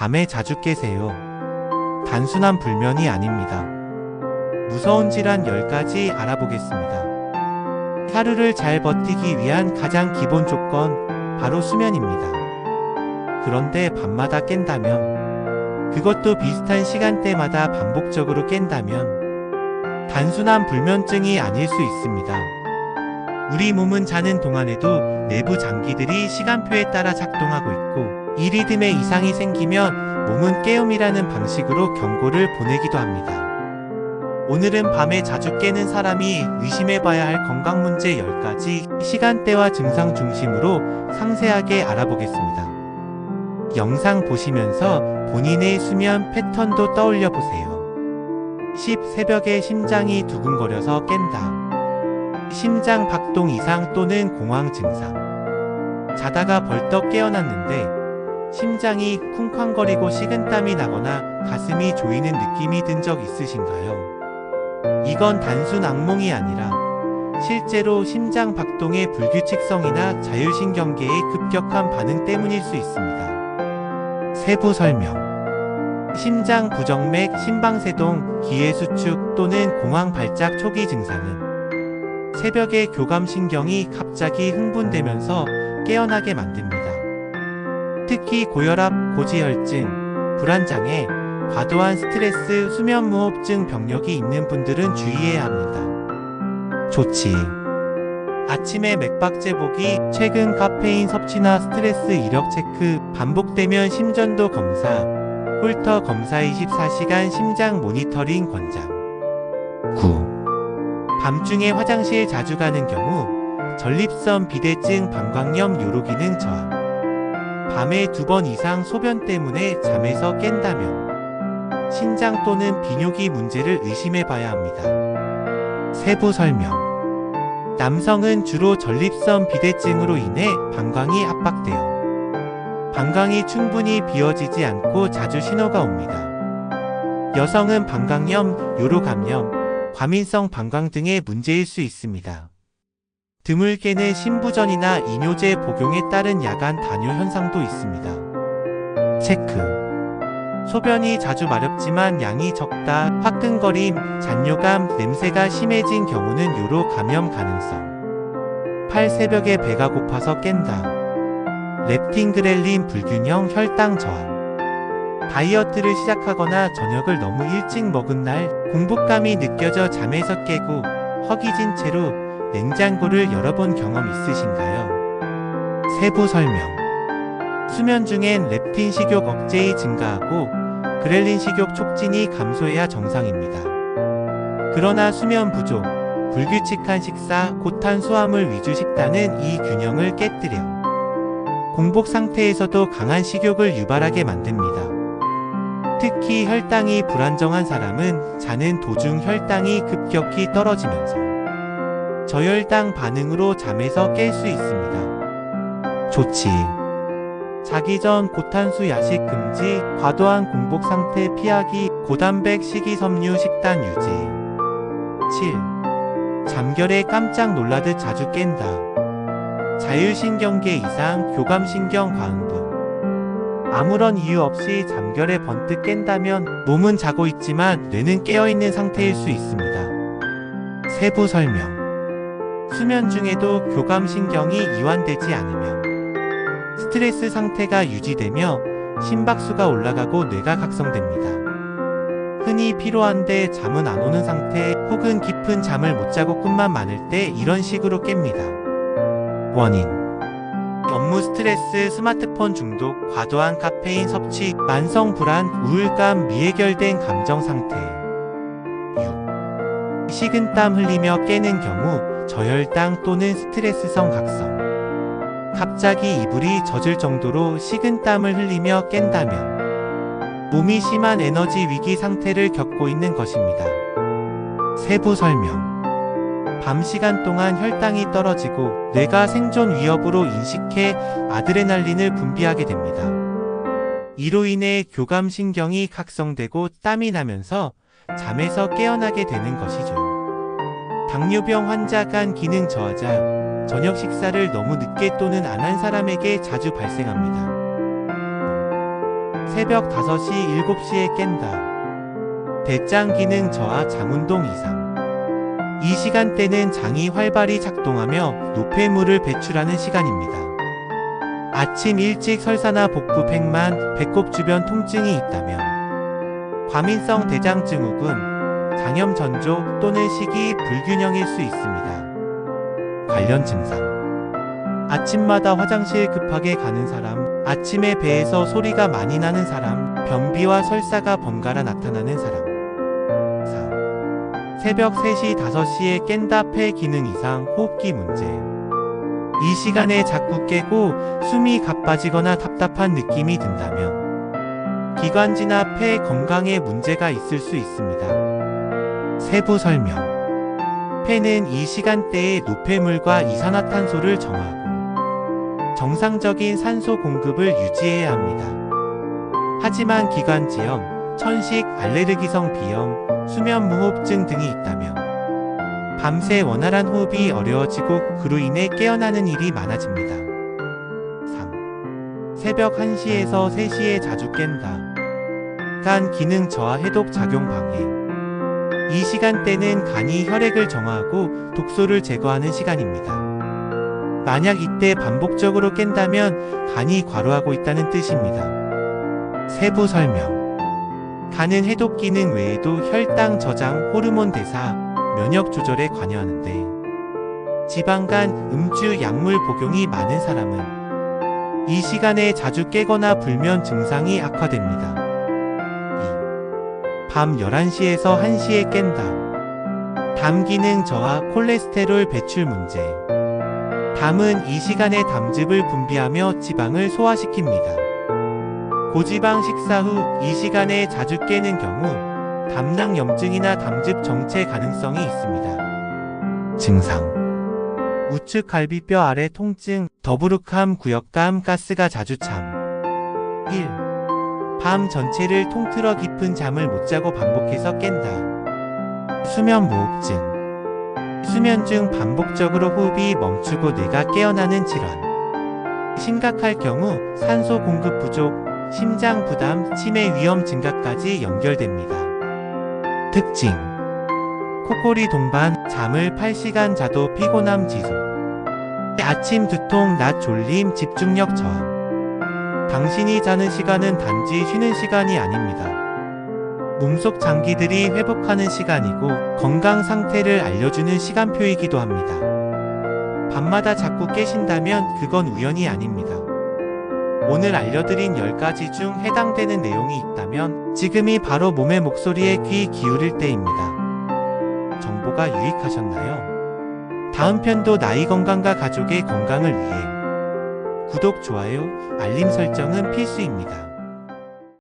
밤에 자주 깨세요. 단순한 불면이 아닙니다. 무서운 질환 10가지 알아보겠습니다. 하루를 잘 버티기 위한 가장 기본 조건, 바로 수면입니다. 그런데 밤마다 깬다면, 그것도 비슷한 시간대마다 반복적으로 깬다면 단순한 불면증이 아닐 수 있습니다. 우리 몸은 자는 동안에도 내부 장기들이 시간표에 따라 작동하고 있고, 이 리듬에 이상이 생기면 몸은 깨움이라는 방식으로 경고를 보내기도 합니다. 오늘은 밤에 자주 깨는 사람이 의심해봐야 할 건강 문제 10가지 시간대와 증상 중심으로 상세하게 알아보겠습니다. 영상 보시면서 본인의 수면 패턴도 떠올려 보세요. 10. 새벽에 심장이 두근거려서 깬다. 심장 박동 이상 또는 공황 증상. 자다가 벌떡 깨어났는데 심장이 쿵쾅거리고 식은땀이 나거나 가슴이 조이는 느낌이 든 적 있으신가요? 이건 단순 악몽이 아니라 실제로 심장 박동의 불규칙성이나 자율신경계의 급격한 반응 때문일 수 있습니다. 세부 설명. 심장 부정맥, 심방세동, 기회수축 또는 공황 발작 초기 증상은 새벽에 교감신경이 갑자기 흥분되면서 깨어나게 만듭니다. 특히 고혈압, 고지혈증, 불안장애, 과도한 스트레스, 수면무호흡증 병력이 있는 분들은 주의해야 합니다. 조치. 아침에 맥박제 보기, 최근 카페인 섭취나 스트레스 이력 체크, 반복되면 심전도 검사, 홀터 검사 24시간 심장 모니터링 권장. 9. 밤중에 화장실 자주 가는 경우, 전립선 비대증, 방광염, 요로기능 저하. 밤에 2번 이상 소변 때문에 잠에서 깬다면 신장 또는 비뇨기 문제를 의심해봐야 합니다. 세부 설명. 남성은 주로 전립선 비대증으로 인해 방광이 압박되어 방광이 충분히 비워지지 않고 자주 신호가 옵니다. 여성은 방광염, 요로감염, 과민성 방광 등의 문제일 수 있습니다. 드물게는 신부전이나 이뇨제 복용에 따른 야간 단뇨 현상도 있습니다. 체크. 소변이 자주 마렵지만 양이 적다, 화끈거림, 잔뇨감, 냄새가 심해진 경우는 요로 감염 가능성. 8. 새벽에 배가 고파서 깬다. 렙틴그렐린 불균형, 혈당 저하. 다이어트를 시작하거나 저녁을 너무 일찍 먹은 날, 공복감이 느껴져 잠에서 깨고 허기진 채로 냉장고를 열어본 경험 있으신가요? 세부 설명. 수면 중엔 렙틴 식욕 억제이 증가하고 그렐린 식욕 촉진이 감소해야 정상입니다. 그러나 수면 부족, 불규칙한 식사, 고탄수화물 위주 식단은 이 균형을 깨뜨려 공복 상태에서도 강한 식욕을 유발하게 만듭니다. 특히 혈당이 불안정한 사람은 자는 도중 혈당이 급격히 떨어지면서 저혈당 반응으로 잠에서 깰 수 있습니다. 조치. 자기 전 고탄수 야식 금지, 과도한 공복 상태 피하기, 고단백 식이섬유 식단 유지. 7. 잠결에 깜짝 놀라듯 자주 깬다. 자율신경계 이상, 교감신경 과흥분. 아무런 이유 없이 잠결에 번뜩 깬다면 몸은 자고 있지만 뇌는 깨어있는 상태일 수 있습니다. 세부 설명. 수면 중에도 교감신경이 이완되지 않으면 스트레스 상태가 유지되며 심박수가 올라가고 뇌가 각성됩니다. 흔히 피로한데 잠은 안 오는 상태 혹은 깊은 잠을 못 자고 꿈만 많을 때 이런 식으로 깹니다. 원인. 업무 스트레스, 스마트폰 중독, 과도한 카페인 섭취, 만성 불안, 우울감, 미해결된 감정 상태. 6. 식은땀 흘리며 깨는 경우 저혈당 또는 스트레스성 각성. 갑자기 이불이 젖을 정도로 식은땀을 흘리며 깬다면 몸이 심한 에너지 위기 상태를 겪고 있는 것입니다. 세부 설명. 밤 시간 동안 혈당이 떨어지고 뇌가 생존 위협으로 인식해 아드레날린을 분비하게 됩니다. 이로 인해 교감신경이 각성되고 땀이 나면서 잠에서 깨어나게 되는 것이죠. 당뇨병 환자, 간 기능 저하자, 저녁 식사를 너무 늦게 또는 안 한 사람에게 자주 발생합니다. 새벽 5시, 7시에 깬다. 대장 기능 저하, 장운동 이상. 이 시간대는 장이 활발히 작동하며 노폐물을 배출하는 시간입니다. 아침 일찍 설사나 복부 팽만, 배꼽 주변 통증이 있다면 과민성 대장 증후군, 장염 전조 또는 식이 불균형일 수 있습니다. 관련 증상. 아침마다 화장실 급하게 가는 사람, 아침에 배에서 소리가 많이 나는 사람, 변비와 설사가 번갈아 나타나는 사람. 4. 새벽 3시, 5시에 깬다. 폐 기능 이상, 호흡기 문제. 이 시간에 자꾸 깨고 숨이 가빠지거나 답답한 느낌이 든다면 기관지나 폐 건강에 문제가 있을 수 있습니다. 세부 설명. 폐는 이 시간대에 노폐물과 이산화탄소를 정화하고 정상적인 산소 공급을 유지해야 합니다. 하지만 기관지염, 천식, 알레르기성 비염, 수면무호흡증 등이 있다면 밤새 원활한 호흡이 어려워지고 그로 인해 깨어나는 일이 많아집니다. 3. 새벽 1시에서 3시에 자주 깬다. 간 기능 저하, 해독 작용 방해. 이 시간대는 간이 혈액을 정화하고 독소를 제거하는 시간입니다. 만약 이때 반복적으로 깬다면 간이 과로하고 있다는 뜻입니다. 세부 설명. 간은 해독 기능 외에도 혈당 저장, 호르몬 대사, 면역 조절에 관여하는데 지방간, 음주, 약물 복용이 많은 사람은 이 시간에 자주 깨거나 불면 증상이 악화됩니다. 2. 밤 11시에서 1시에 깬다. 담 기능 저하, 콜레스테롤 배출 문제. 담은 이 시간에 담즙을 분비하며 지방을 소화시킵니다. 고지방 식사 후 이 시간에 자주 깨는 경우 담낭염증이나 담즙 정체 가능성이 있습니다. 증상. 우측 갈비뼈 아래 통증, 더부룩함, 구역감, 가스가 자주 참. 1. 밤 전체를 통틀어 깊은 잠을 못 자고 반복해서 깬다. 수면무호흡증. 수면 중 반복적으로 호흡이 멈추고 뇌가 깨어나는 질환. 심각할 경우 산소 공급 부족, 심장 부담, 치매 위험 증가까지 연결됩니다. 특징. 코골이 동반, 잠을 8시간 자도 피곤함 지속. 아침 두통, 낮 졸림, 집중력 저하. 당신이 자는 시간은 단지 쉬는 시간이 아닙니다. 몸속 장기들이 회복하는 시간이고 건강 상태를 알려주는 시간표이기도 합니다. 밤마다 자꾸 깨신다면 그건 우연이 아닙니다. 오늘 알려드린 10가지 중 해당되는 내용이 있다면 지금이 바로 몸의 목소리에 귀 기울일 때입니다. 정보가 유익하셨나요? 다음 편도 나이 건강과 가족의 건강을 위해 구독, 좋아요, 알림 설정은 필수입니다.